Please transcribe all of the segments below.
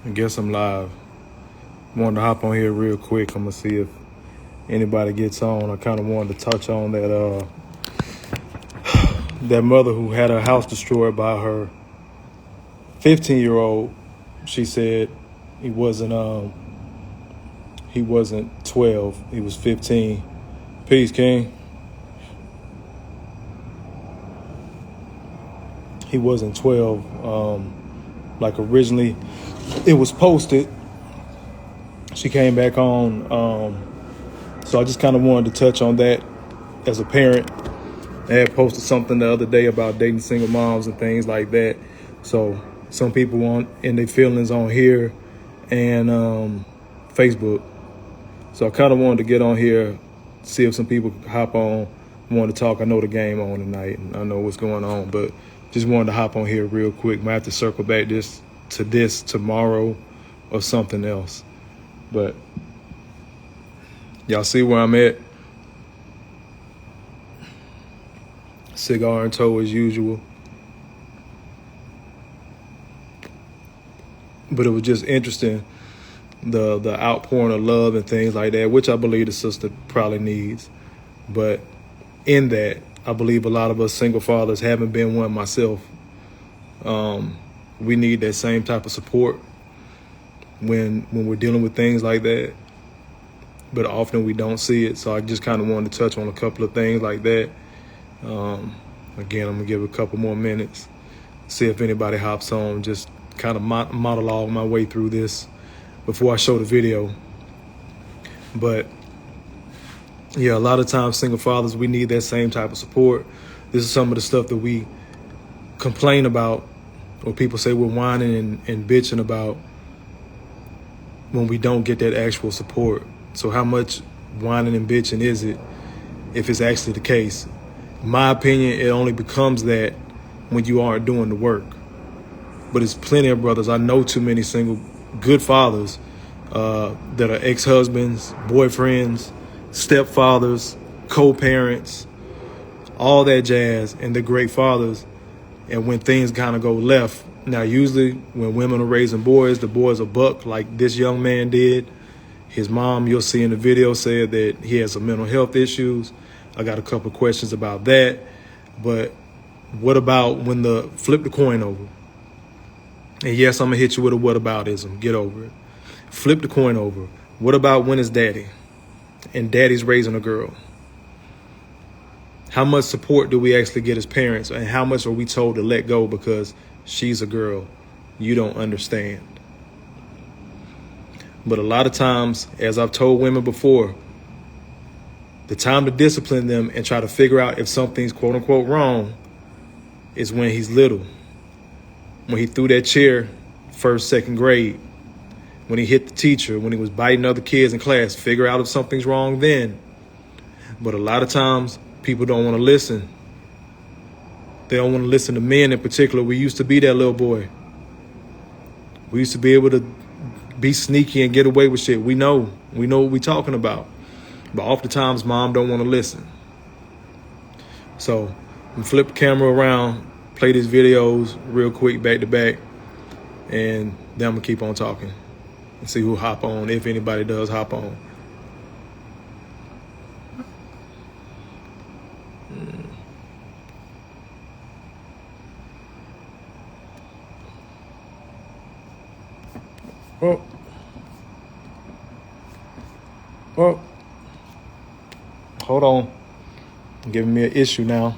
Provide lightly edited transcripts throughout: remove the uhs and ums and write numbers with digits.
I guess I'm live. Wanted to hop on here real quick. I'm gonna see if anybody gets on. I kind of wanted to touch on that that mother who had her house destroyed by her 15-year-old. She said he wasn't 12. He was 15. Peace, King. He wasn't 12. Like originally it was posted. She came back on. So I just kind of wanted to touch on that as a parent. I had posted something the other day about dating single moms and things like that. So some people want in their feelings on here and Facebook. So I kind of wanted to get on here, see if some people could hop on, want to talk. I know the game on tonight and I know what's going on, but just wanted to hop on here real quick. Might have to circle back this tomorrow or something else. But y'all see where I'm at. Cigar in tow as usual. But it was just interesting, the outpouring of love and things like that, which I believe the sister probably needs. But in that, I believe a lot of us single fathers, haven't been one myself, we need that same type of support when we're dealing with things like that. But often we don't see it. So I just kind of wanted to touch on a couple of things like that. Again, I'm gonna give it a couple more minutes, see if anybody hops on, just kind of monologue my way through this before I show the video. But yeah, a lot of times single fathers, we need that same type of support. This is some of the stuff that we complain about, or people say we're whining and bitching about when we don't get that actual support. So how much whining and bitching is it if it's actually the case? In my opinion, it only becomes that when you aren't doing the work. But it's plenty of brothers. I know too many single good fathers that are ex-husbands, boyfriends, stepfathers, co-parents, all that jazz, and they're great fathers. And when things kind of go left, now usually when women are raising boys, the boys are buck like this young man did. His mom, you'll see in the video, said that he has some mental health issues. I got a couple of questions about that. But what about when flip the coin over? And yes, I'm gonna hit you with a whataboutism. Get over it. Flip the coin over. What about when it's daddy and daddy's raising a girl? How much support do we actually get as parents, and how much are we told to let go because she's a girl? You don't understand. But a lot of times, as I've told women before, the time to discipline them and try to figure out if something's quote unquote wrong is when he's little. When he threw that chair first, second grade, when he hit the teacher, when he was biting other kids in class, figure out if something's wrong then. But a lot of times people don't want to listen. They don't want to listen to men in particular. We used to be that little boy. We used to be able to be sneaky and get away with shit. We know what we're talking about. But oftentimes mom don't want to listen. So I'm flip the camera around, play these videos real quick back to back, and then I'm gonna keep on talking and see who hop on, if anybody does hop on. Oh, hold on. Giving me an issue now.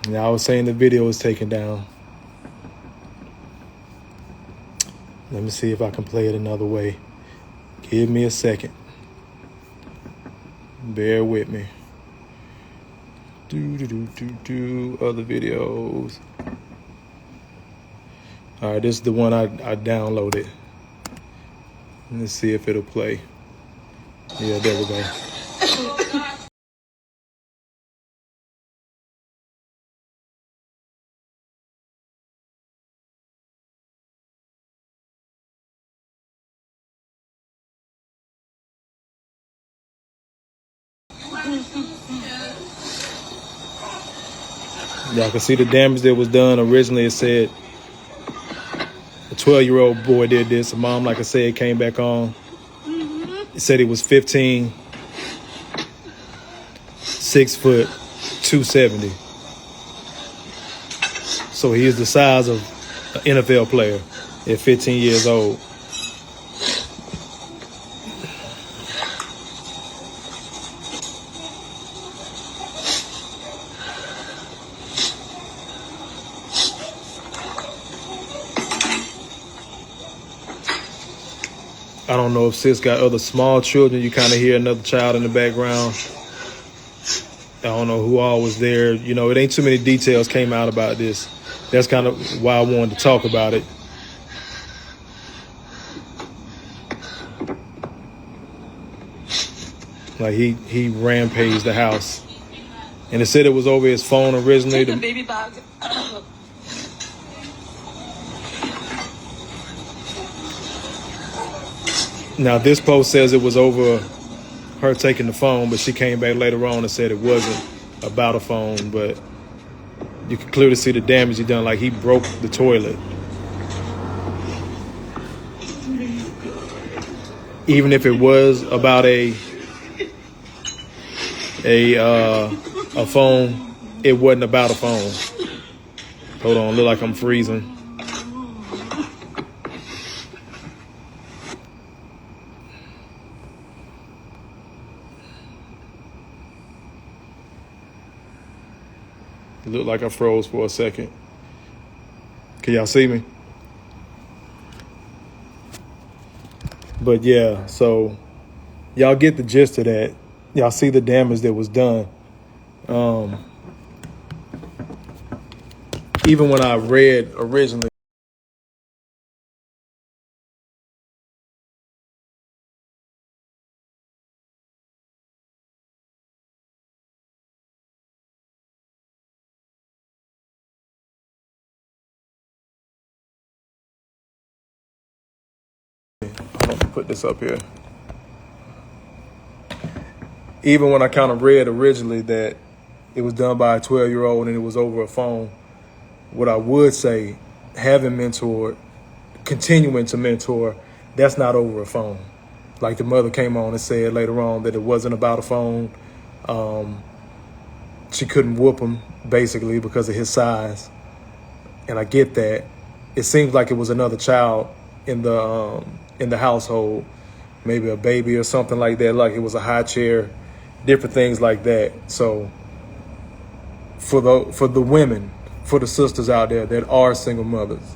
Yeah, I was saying the video was taken down. Let me see if I can play it another way. Give me a second. Bear with me. Other videos. All right, this is the one I downloaded. Let's see if it'll play. Yeah, there we go. Y'all can see the damage that was done. Originally, it said a 12-year-old boy did this. The mom, like I said, came back on. It said he was 15, 6 foot, 270. So he is the size of an NFL player at 15 years old. I don't know if sis got other small children. You kind of hear another child in the background. I don't know who all was there. You know, it ain't too many details came out about this. That's kind of why I wanted to talk about it. Like he rampaged the house. And it said it was over his phone originally. Take the baby bag. Now, this post says it was over her taking the phone, but she came back later on and said it wasn't about a phone. But you can clearly see the damage he done. Like, he broke the toilet. Even if it was about a phone, it wasn't about a phone. Hold on, look like I'm freezing. It looked like I froze for a second. Can y'all see me? But yeah, so y'all get the gist of that. Y'all see the damage that was done. Even when I read originally, I'm gonna put this up here. Even when I kind of read originally that it was done by a 12-year-old and it was over a phone, what I would say, having mentored, continuing to mentor, that's not over a phone. Like the mother came on and said later on that it wasn't about a phone. She couldn't whoop him basically because of his size. And I get that. It seems like it was another child in the household, maybe a baby or something like that, like it was a high chair, different things like that. So for the women, for the sisters out there that are single mothers,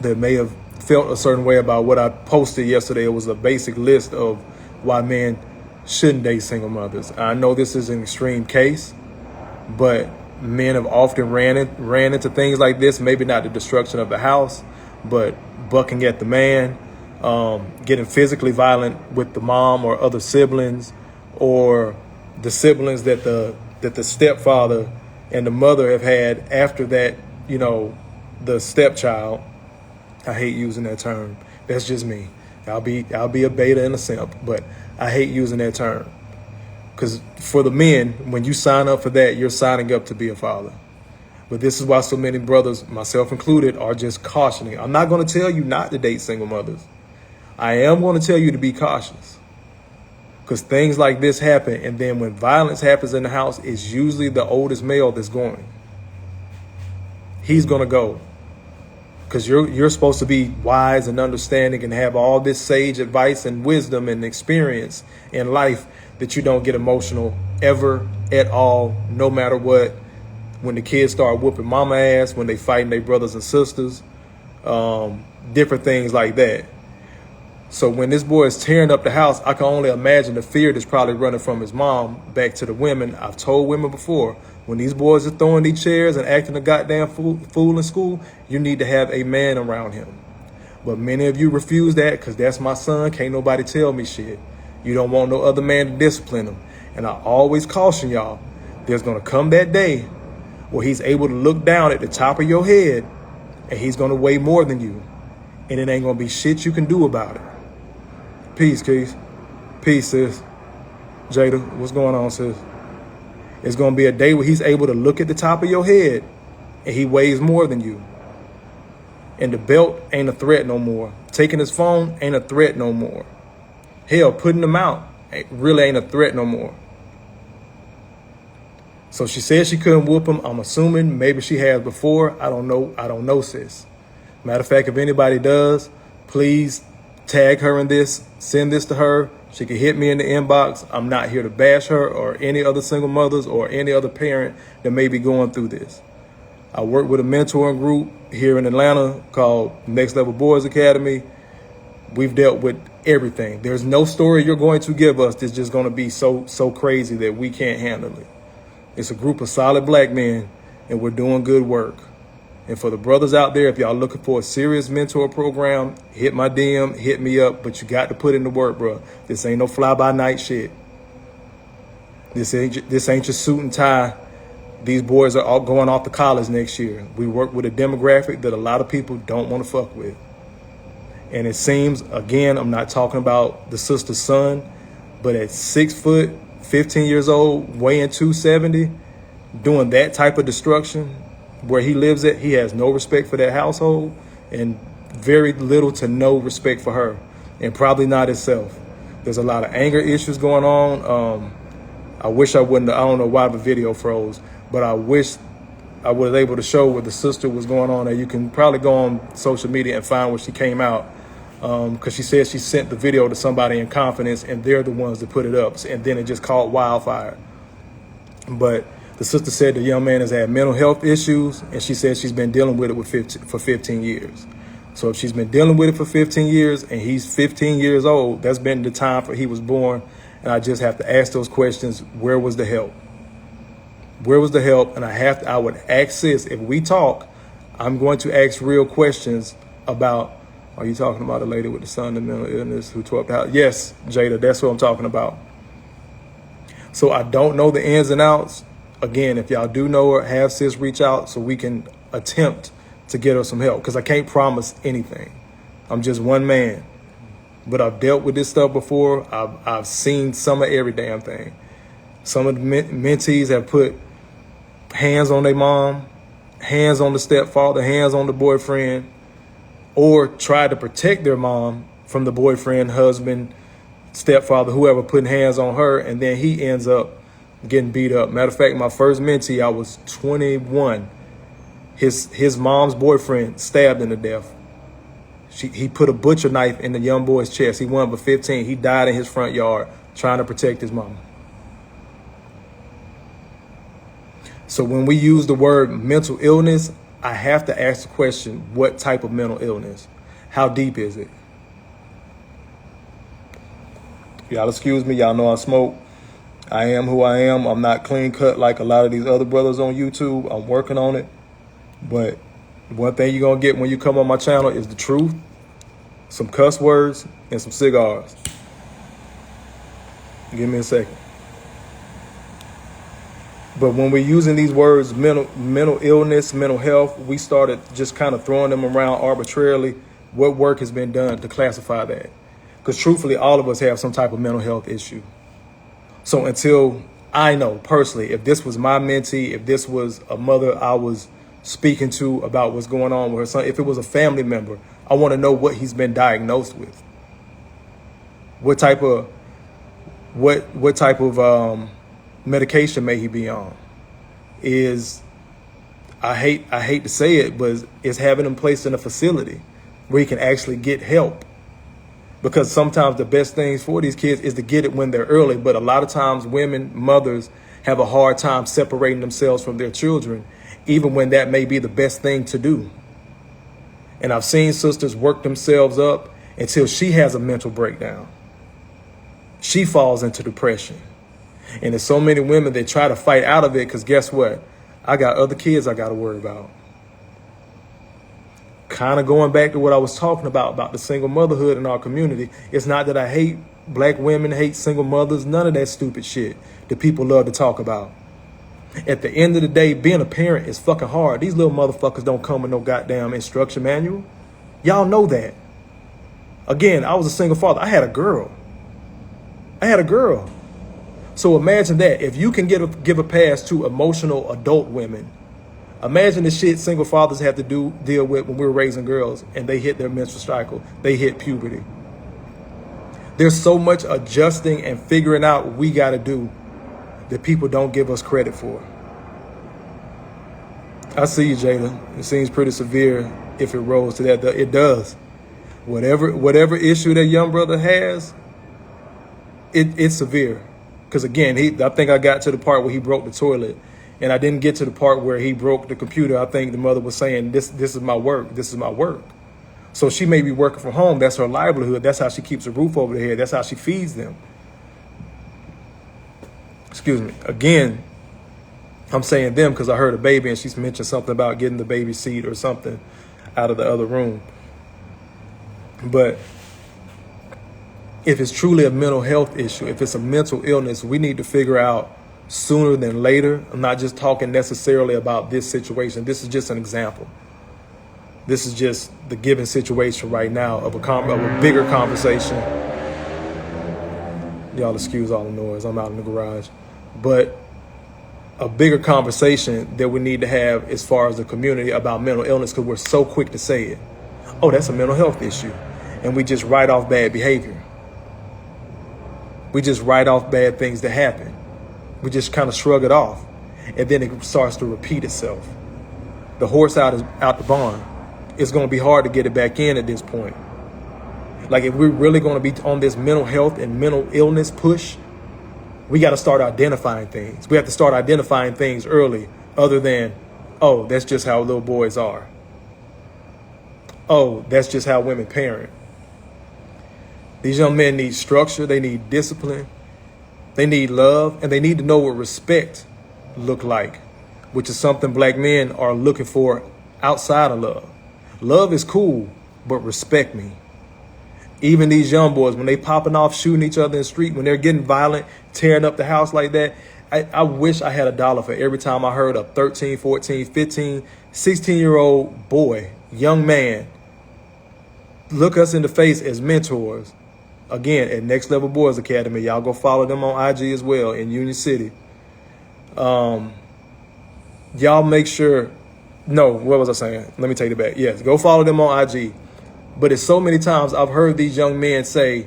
that may have felt a certain way about what I posted yesterday, it was a basic list of why men shouldn't date single mothers. I know this is an extreme case, but men have often ran into things like this, maybe not the destruction of the house, but bucking at the man, getting physically violent with the mom or other siblings, or the siblings that the stepfather and the mother have had after that, you know, the stepchild. I hate using that term. That's just me. I'll be a beta and a simp, but I hate using that term. Because for the men, when you sign up for that, you're signing up to be a father. But this is why so many brothers, myself included, are just cautioning. I'm not going to tell you not to date single mothers. I am going to tell you to be cautious. Because things like this happen, and then when violence happens in the house, it's usually the oldest male that's going. He's going to go. Because you're supposed to be wise and understanding and have all this sage advice and wisdom and experience in life that you don't get emotional ever at all, no matter what. When the kids start whooping mama ass, when they fighting their brothers and sisters, different things like that. So when this boy is tearing up the house, I can only imagine the fear that's probably running from his mom back to the women. I've told women before, when these boys are throwing these chairs and acting a goddamn fool in school, you need to have a man around him. But many of you refuse that because that's my son. Can't nobody tell me shit. You don't want no other man to discipline him. And I always caution y'all, there's going to come that day where he's able to look down at the top of your head and he's going to weigh more than you. And it ain't going to be shit you can do about it. Peace, Keith. Peace, sis. Jada, what's going on, sis? It's going to be a day where he's able to look at the top of your head and he weighs more than you. And the belt ain't a threat no more. Taking his phone ain't a threat no more. Hell, putting him out really ain't a threat no more. So she said she couldn't whoop him. I'm assuming maybe she has before. I don't know. I don't know, sis. Matter of fact, if anybody does, please tag her in this. Send this to her. She can hit me in the inbox. I'm not here to bash her or any other single mothers or any other parent that may be going through this. I work with a mentoring group here in Atlanta called Next Level Boys Academy. We've dealt with everything. There's no story you're going to give us that's just going to be so crazy that we can't handle it. It's a group of solid black men, and we're doing good work. And for the brothers out there, if y'all looking for a serious mentor program, hit my DM, hit me up, but you got to put in the work, bro. This ain't no fly-by-night shit. This ain't your suit and tie. These boys are all going off to college next year. We work with a demographic that a lot of people don't want to fuck with. And it seems, again, I'm not talking about the sister's son, but at 6 foot, 15 years old, weighing 270, doing that type of destruction where he lives at, he has no respect for that household and very little to no respect for her, and probably not himself. There's a lot of anger issues going on. I wish I wouldn't, I don't know why the video froze, but I wish I was able to show what the sister was going on there. You can probably go on social media and find where she came out. Because she said she sent the video to somebody in confidence and they're the ones that put it up, and then it just caught wildfire. But the sister said the young man has had mental health issues, and she said she's been dealing with it for 15 years. So if she's been dealing with it for 15 years and he's 15 years old, that's been the time for he was born. And I just have to ask those questions. Where was the help? Where was the help? And I would ask sis, if we talk, I'm going to ask real questions about, are you talking about a lady with the son and mental illness who tore up the house? Yes, Jada, that's what I'm talking about. So I don't know the ins and outs. Again, if y'all do know her, have sis reach out so we can attempt to get her some help, because I can't promise anything. I'm just one man. But I've dealt with this stuff before. I've seen some of every damn thing. Some of the mentees have put hands on their mom, hands on the stepfather, hands on the boyfriend, or tried to protect their mom from the boyfriend, husband, stepfather, whoever, putting hands on her, and then he ends up getting beat up. Matter of fact, my first mentee, I was 21. His mom's boyfriend stabbed him to death. He put a butcher knife in the young boy's chest. He wasn't but 15. He died in his front yard trying to protect his mama. So when we use the word mental illness, I have to ask the question, what type of mental illness? How deep is it? Y'all excuse me. Y'all know I smoke. I am who I am. I'm not clean cut like a lot of these other brothers on YouTube. I'm working on it. But one thing you're going to get when you come on my channel is the truth, some cuss words, and some cigars. Give me a second. But when we're using these words, mental illness, mental health, we started just kind of throwing them around arbitrarily. What work has been done to classify that? Because truthfully, all of us have some type of mental health issue. So until I know personally, if this was my mentee, if this was a mother I was speaking to about what's going on with her son, if it was a family member, I want to know what he's been diagnosed with. What type of medication may he be on? I hate to say it, but is having him placed in a facility where he can actually get help. Because sometimes the best things for these kids is to get it when they're early. But a lot of times women, mothers, have a hard time separating themselves from their children, even when that may be the best thing to do. And I've seen sisters work themselves up until she has a mental breakdown. She falls into depression. And there's so many women that try to fight out of it because guess what? I got other kids I got to worry about. Kind of going back to what I was talking about the single motherhood in our community. It's not that I hate black women, hate single mothers, none of that stupid shit that people love to talk about. At the end of the day, being a parent is fucking hard. These little motherfuckers don't come with no goddamn instruction manual. Y'all know that. Again, I was a single father. I had a girl. So imagine that. If you can give a pass to emotional adult women, imagine the shit single fathers have to deal with when we're raising girls and they hit their menstrual cycle, they hit puberty. There's so much adjusting and figuring out we got to do that people don't give us credit for. I see you, Jada. It seems pretty severe if it rolls to that. It does. Whatever issue that young brother has, it's severe. Because again, I think I got to the part where he broke the toilet, and I didn't get to the part where he broke the computer. I think the mother was saying, this is my work. This is my work. So she may be working from home. That's her livelihood. That's how she keeps a roof over their head. That's how she feeds them. Excuse me. Again, I'm saying them because I heard a baby and she's mentioned something about getting the baby seat or something out of the other room. But if it's truly a mental health issue, if it's a mental illness, we need to figure out sooner than later. I'm not just talking necessarily about this situation. This is just an example. This is just the given situation right now of a bigger conversation. Y'all excuse all the noise. I'm out in the garage. But a bigger conversation that we need to have as far as the community about mental illness, because we're so quick to say it. Oh, that's a mental health issue. And we just write off bad behavior. We just write off bad things that happen. We just kind of shrug it off. And then it starts to repeat itself. The horse out the barn. It's going to be hard to get it back in at this point. Like if we're really going to be on this mental health and mental illness push, we got to start identifying things. We have to start identifying things early other than, oh, that's just how little boys are. Oh, that's just how women parent. These young men need structure. They need discipline. They need love. And they need to know what respect look like, which is something black men are looking for outside of love. Love is cool, but respect me. Even these young boys, when they popping off, shooting each other in the street, when they're getting violent, tearing up the house like that, I wish I had $1 for every time I heard a 13, 14, 15, 16-year-old boy, young man, look us in the face as mentors. Again, at Next Level Boys Academy, y'all go follow them on IG as well in Union City. Y'all make sure, no, what was I saying? Let me take it back. Yes, go follow them on IG. But it's so many times I've heard these young men say,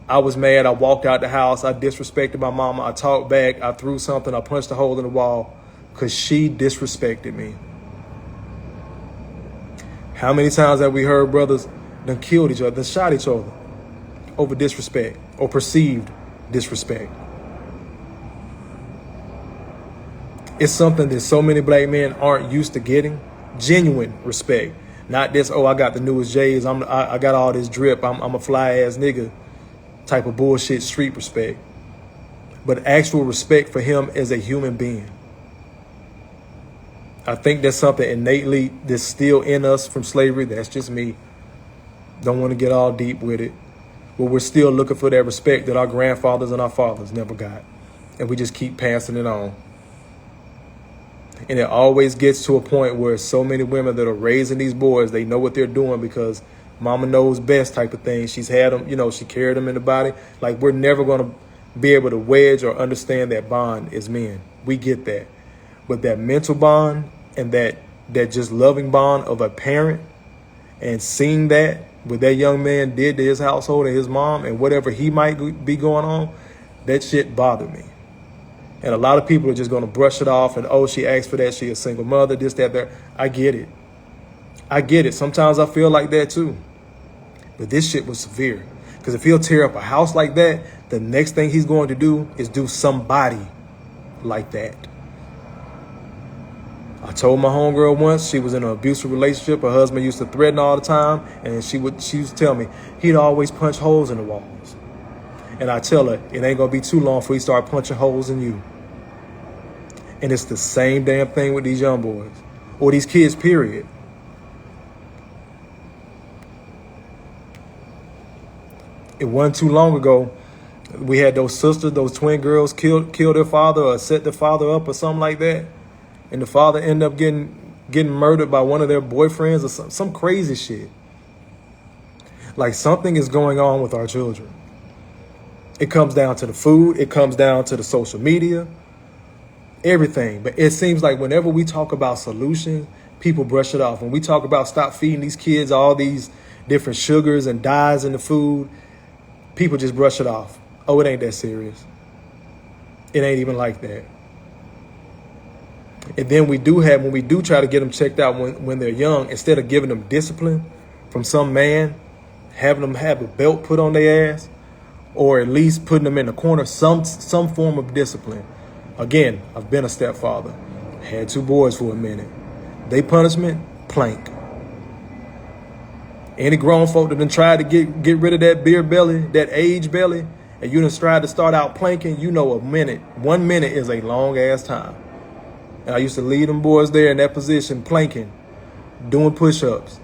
I was mad, I walked out the house, I disrespected my mama, I talked back, I threw something, I punched a hole in the wall because she disrespected me. How many times have we heard brothers done killed each other, done shot each other over disrespect or perceived disrespect? It's something that so many black men aren't used to getting. Genuine respect. Not this, oh, I got the newest J's, I got all this drip, I'm a fly-ass nigga type of bullshit street respect. But actual respect for him as a human being. I think that's something innately that's still in us from slavery. That's just me. Don't want to get all deep with it. But we're still looking for that respect that our grandfathers and our fathers never got. And we just keep passing it on. And it always gets to a point where so many women that are raising these boys, they know what they're doing because mama knows best type of thing. She's had them, she carried them in the body. Like, we're never going to be able to wedge or understand that bond as men. We get that. But that mental bond and that just loving bond of a parent and seeing that what that young man did to his household and his mom and whatever he might be going on, that shit bothered me. And a lot of people are just going to brush it off and, oh, she asked for that. She a single mother, this, that, that. I get it. I get it. Sometimes I feel like that too. But this shit was severe. Because if he'll tear up a house like that, the next thing he's going to do is do somebody like that. I told my homegirl once, she was in an abusive relationship. Her husband used to threaten all the time. And she used to tell me, he'd always punch holes in the walls. And I tell her, it ain't going to be too long before he start punching holes in you. And it's the same damn thing with these young boys. Or these kids, period. It wasn't too long ago, we had those sisters, those twin girls kill their father or set their father up or something like that. And the father ended up getting murdered by one of their boyfriends or some crazy shit. Like, something is going on with our children. It comes down to the food. It comes down to the social media, everything. But it seems like whenever we talk about solutions, people brush it off. When we talk about stop feeding these kids all these different sugars and dyes in the food, people just brush it off. Oh, it ain't that serious. It ain't even like that. And then when we do try to get them checked out when they're young, instead of giving them discipline from some man, having them have a belt put on their ass, or at least putting them in the corner, some form of discipline. Again, I've been a stepfather. Had 2 boys for a minute. They punishment, plank. Any grown folk that done tried to get rid of that beer belly, that age belly, and you done tried to start out planking, you know 1 minute is a long ass time. And I used to lead them boys there in that position, planking, doing push-ups.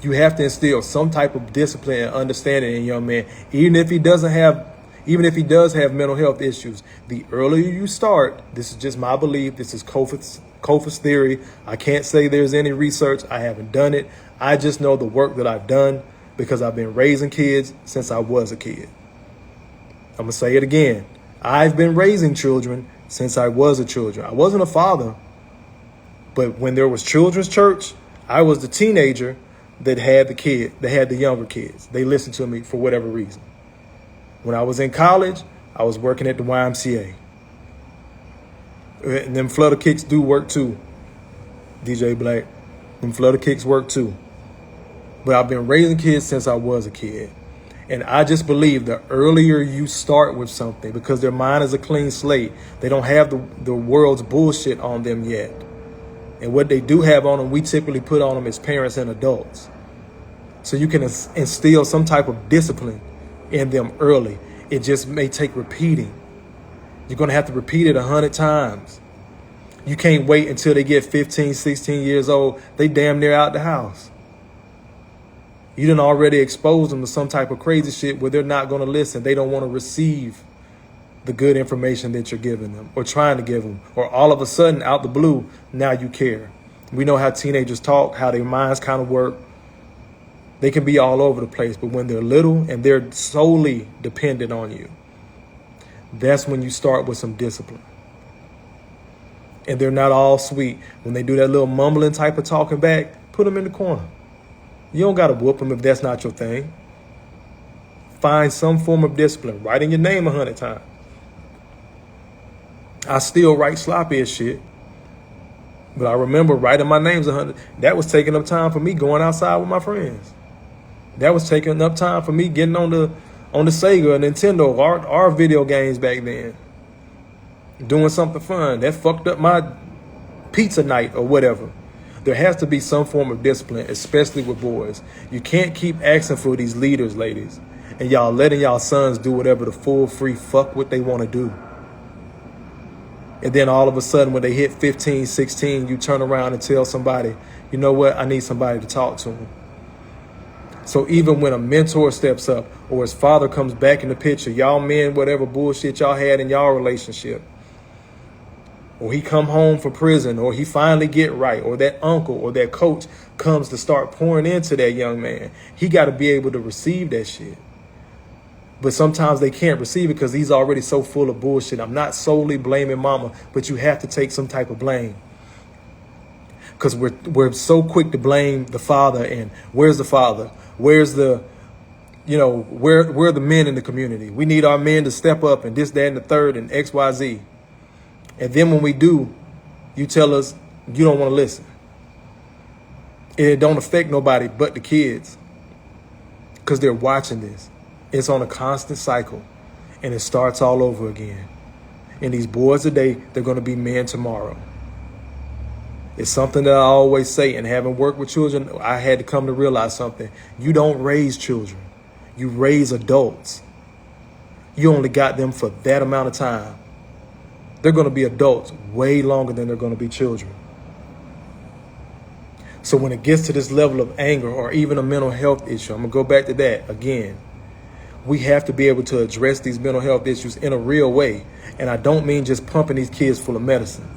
You have to instill some type of discipline and understanding in a young man, even if he does have mental health issues. The earlier you start, this is just my belief, this is Kofa's theory. I can't say there's any research. I haven't done it. I just know the work that I've done because I've been raising kids since I was a kid. I'm going to say it again. I've been raising children since I was a child. I wasn't a father, but when there was children's church, I was the teenager that had the younger kids. They listened to me for whatever reason. When I was in college, I was working at the YMCA. And them flutter kicks do work too, DJ Black. Them flutter kicks work too. But I've been raising kids since I was a kid. And I just believe the earlier you start with something, because their mind is a clean slate, they don't have the world's bullshit on them yet. And what they do have on them, we typically put on them as parents and adults. So you can instill some type of discipline in them early. It just may take repeating. You're going to have to repeat it 100 times. You can't wait until they get 15, 16 years old. They damn near out the house. You done already exposed them to some type of crazy shit where they're not going to listen. They don't want to receive the good information that you're giving them or trying to give them. Or all of a sudden, out the blue, now you care. We know how teenagers talk, how their minds kind of work. They can be all over the place, but when they're little and they're solely dependent on you, that's when you start with some discipline. And they're not all sweet. When they do that little mumbling type of talking back, put them in the corner. You don't got to whoop them if that's not your thing. Find some form of discipline. Writing your name 100 times. I still write sloppy as shit. But I remember writing my names 100. That was taking up time for me going outside with my friends. That was taking up time for me getting on the Sega and Nintendo, our video games back then. Doing something fun. That fucked up my pizza night or whatever. There has to be some form of discipline, especially with boys. You can't keep asking for these leaders, ladies, and y'all letting y'all sons do whatever the full free fuck what they want to do. And then all of a sudden when they hit 15, 16, you turn around and tell somebody, you know what, I need somebody to talk to them. So even when a mentor steps up or his father comes back in the picture, y'all men, whatever bullshit y'all had in y'all relationship, or he come home from prison, or he finally get right, or that uncle or that coach comes to start pouring into that young man, he got to be able to receive that shit. But sometimes they can't receive it because he's already so full of bullshit. I'm not solely blaming mama, but you have to take some type of blame. Because we're so quick to blame the father, and where's the father? Where's the, where are the men in the community? We need our men to step up and this, that, and the third and X, Y, Z. And then when we do, you tell us you don't want to listen. It don't affect nobody but the kids because they're watching this. It's on a constant cycle, and it starts all over again. And these boys today, they're going to be men tomorrow. It's something that I always say, and having worked with children, I had to come to realize something. You don't raise children. You raise adults. You only got them for that amount of time. They're going to be adults way longer than they're going to be children. So when it gets to this level of anger or even a mental health issue, I'm going to go back to that again. We have to be able to address these mental health issues in a real way. And I don't mean just pumping these kids full of medicine,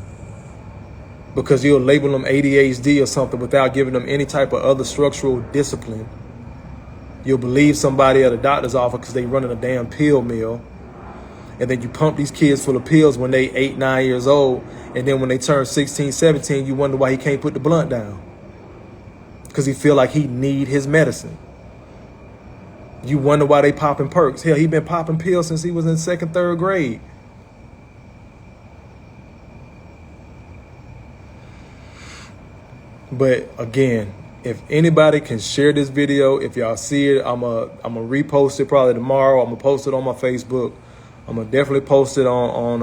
because you'll label them ADHD or something without giving them any type of other structural discipline. You'll believe somebody at a doctor's office because they running a damn pill mill. And then you pump these kids full of pills when they 8, 9 years old. And then when they turn 16, 17, you wonder why he can't put the blunt down. Because he feel like he need his medicine. You wonder why they popping perks. Hell, he been popping pills since he was in 2nd, 3rd grade. But again, if anybody can share this video, if y'all see it, I'm a repost it probably tomorrow. I'm gonna post it on my Facebook. I'm gonna definitely post it on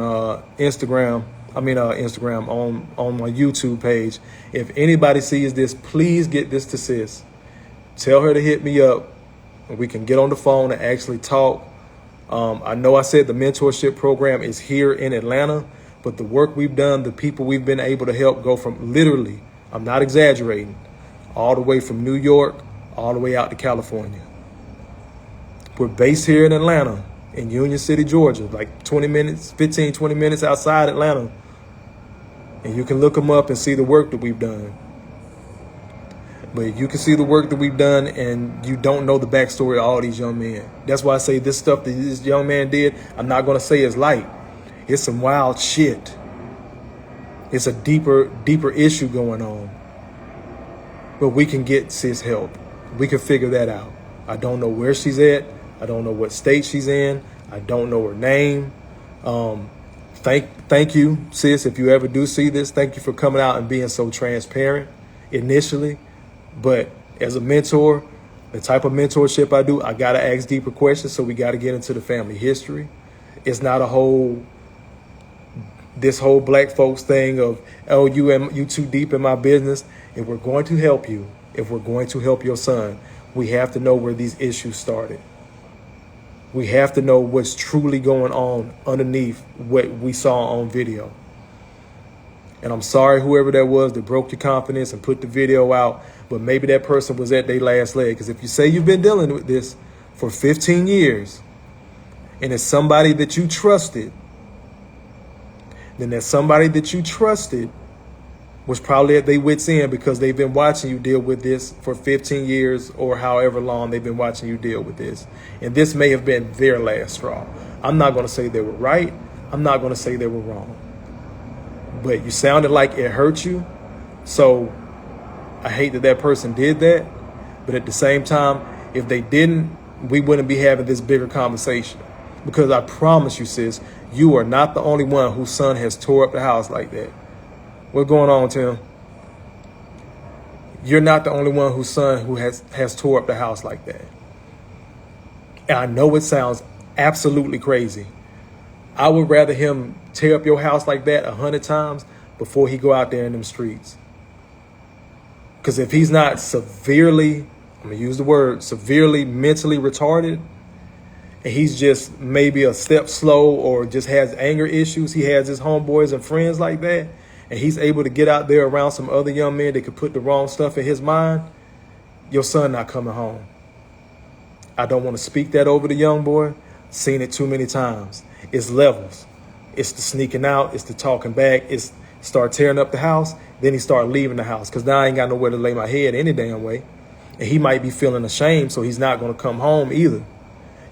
Instagram. Instagram on my YouTube page. If anybody sees this, please get this to sis. Tell her to hit me up. We can get on the phone and actually talk. I know I said the mentorship program is here in Atlanta, but the work we've done, the people we've been able to help go from literally, I'm not exaggerating, all the way from New York, all the way out to California. We're based here in Atlanta, in Union City, Georgia, like 20 minutes outside Atlanta. And you can look them up and see the work that we've done. But you can see the work that we've done and you don't know the backstory of all these young men. That's why I say this stuff that this young man did, I'm not going to say is light. It's some wild shit. It's a deeper issue going on. But we can get sis help. We can figure that out. I don't know where she's at. I don't know what state she's in. I don't know her name. Thank you, sis, if you ever do see this. Thank you for coming out and being so transparent initially. But as a mentor, the type of mentorship I do, I got to ask deeper questions. So we got to get into the family history. It's not this whole black folks thing of, oh, you too deep in my business. If we're going to help you, if we're going to help your son, we have to know where these issues started. We have to know what's truly going on underneath what we saw on video. And I'm sorry, whoever that was that broke your confidence and put the video out, but maybe that person was at their last leg. Because if you say you've been dealing with this for 15 years and it's somebody that you trusted, then that somebody that you trusted was probably at their wit's end because they've been watching you deal with this for 15 years or however long they've been watching you deal with this. And this may have been their last straw. I'm not going to say they were right. I'm not going to say they were wrong. But you sounded like it hurt you. So I hate that person did that. But at the same time, if they didn't, we wouldn't be having this bigger conversation. Because I promise you, sis, you are not the only one whose son has tore up the house like that. What's going on, Tim? You're not the only one whose son who has tore up the house like that. And I know it sounds absolutely crazy. I would rather him tear up your house like that 100 times before he go out there in them streets. Because if he's not severely, I'm going to use the word, severely mentally retarded, and he's just maybe a step slow or just has anger issues, he has his homeboys and friends like that, and he's able to get out there around some other young men that could put the wrong stuff in his mind, your son not coming home. I don't want to speak that over the young boy. Seen it too many times. It's levels. It's the sneaking out. It's the talking back. It's start tearing up the house. Then he start leaving the house because now I ain't got nowhere to lay my head any damn way. And he might be feeling ashamed, so he's not going to come home either.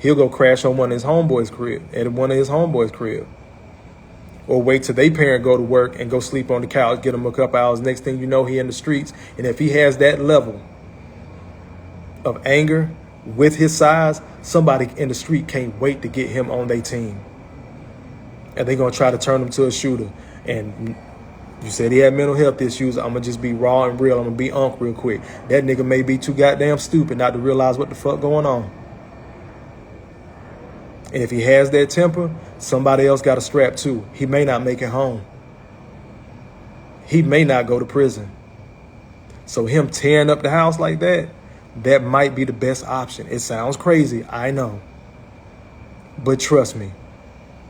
He'll go crash on one of his homeboys' crib. Or wait till they parent go to work and go sleep on the couch, get him a couple hours. Next thing you know, he in the streets. And if he has that level of anger with his size, somebody in the street can't wait to get him on their team. And they're going to try to turn him to a shooter. And you said he had mental health issues. I'm going to just be raw and real. I'm going to be unk real quick. That nigga may be too goddamn stupid not to realize what the fuck going on. And if he has that temper, somebody else got a strap too. He may not make it home. He may not go to prison. So him tearing up the house like that, that might be the best option. It sounds crazy, I know. But trust me,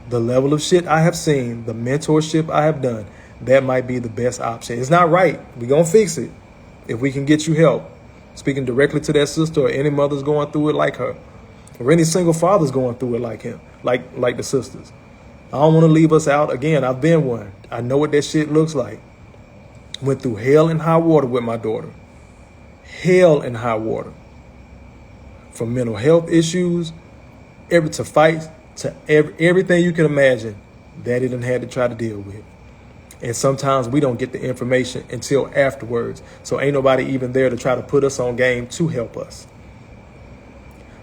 the level of shit I have seen, the mentorship I have done, that might be the best option. It's not right. We're going to fix it if we can get you help. Speaking directly to that sister or any mother's going through it like her. Or any single father's going through it like him, like the sisters. I don't want to leave us out. Again, I've been one. I know what that shit looks like. Went through hell and high water with my daughter. Hell and high water. From mental health issues, to fights, to everything you can imagine Daddy done had to try to deal with. And sometimes we don't get the information until afterwards. So ain't nobody even there to try to put us on game to help us.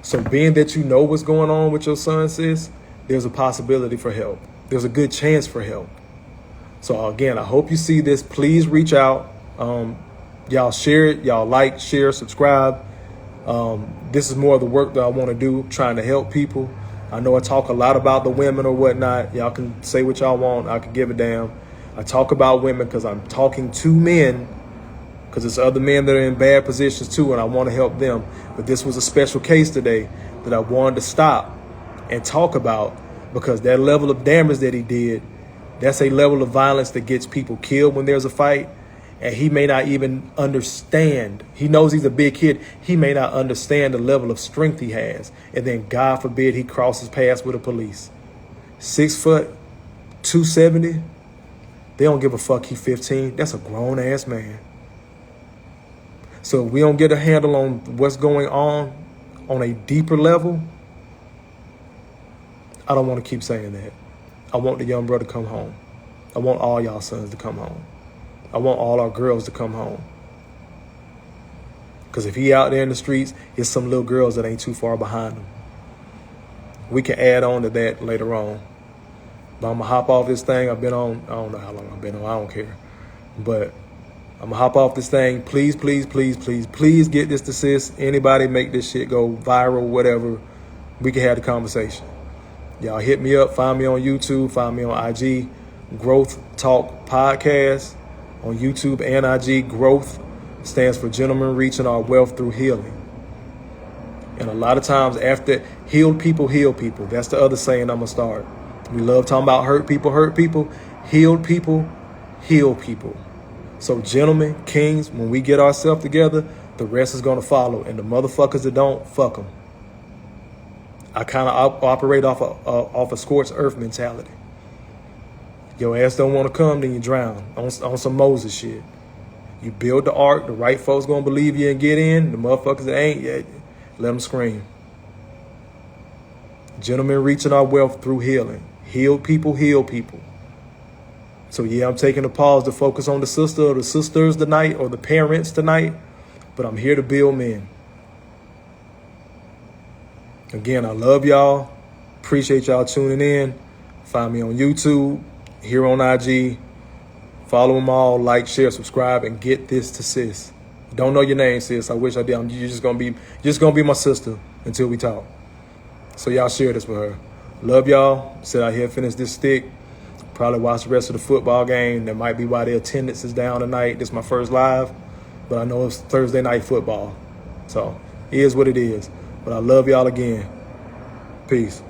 So being that you know what's going on with your son, sis, there's a possibility for help. There's a good chance for help. So again, I hope you see this. Please reach out. Y'all share it. Y'all like, share, subscribe. This is more of the work that I want to do, trying to help people. I know I talk a lot about the women or whatnot. Y'all can say what y'all want. I can give a damn. I talk about women because I'm talking to men, because there's other men that are in bad positions too, and I want to help them. But this was a special case today that I wanted to stop and talk about, because that level of damage that he did, that's a level of violence that gets people killed when there's a fight. And he may not even understand. He knows he's a big kid. He may not understand the level of strength he has. And then God forbid he crosses paths with the police. 6 foot, 270. They don't give a fuck he 15. That's a grown ass man. So if we don't get a handle on what's going on a deeper level, I don't want to keep saying that. I want the young brother to come home. I want all y'all sons to come home. I want all our girls to come home. Because if he out there in the streets, there's some little girls that ain't too far behind him. We can add on to that later on. But I'm going to hop off this thing. I've been on, I don't know how long I've been on. I don't care. But I'm going to hop off this thing. Please, please, please, please, please get this to sis. Anybody make this shit go viral, whatever. We can have the conversation. Y'all hit me up. Find me on YouTube. Find me on IG. Growth Talk Podcast. On YouTube and IG, growth stands for gentlemen reaching our wealth through healing. And a lot of times after healed people heal people. That's the other saying I'm going to start. We love talking about hurt people hurt people. Healed people heal people. So gentlemen, kings, when we get ourselves together, the rest is going to follow. And the motherfuckers that don't, fuck them. I kind of operate off a scorched earth mentality. Your ass don't want to come, then you drown on some Moses shit. You build the ark, the right folks gonna believe you and get in. The motherfuckers that ain't yet, let them scream. Gentlemen reaching our wealth through healing. Healed people heal people. So yeah, I'm taking a pause to focus on the sister or the sisters tonight or the parents tonight, but I'm here to build men. Again, I love y'all. Appreciate y'all tuning in. Find me on YouTube. Here on IG, follow them all, like, share, subscribe, and get this to sis. Don't know your name, sis. I wish I did. You're just gonna be my sister until we talk. So y'all share this with her. Love y'all. Sit out here, finish this stick. Probably watch the rest of the football game. That might be why the attendance is down tonight. This is my first live, but I know it's Thursday night football. So it is what it is. But I love y'all again. Peace.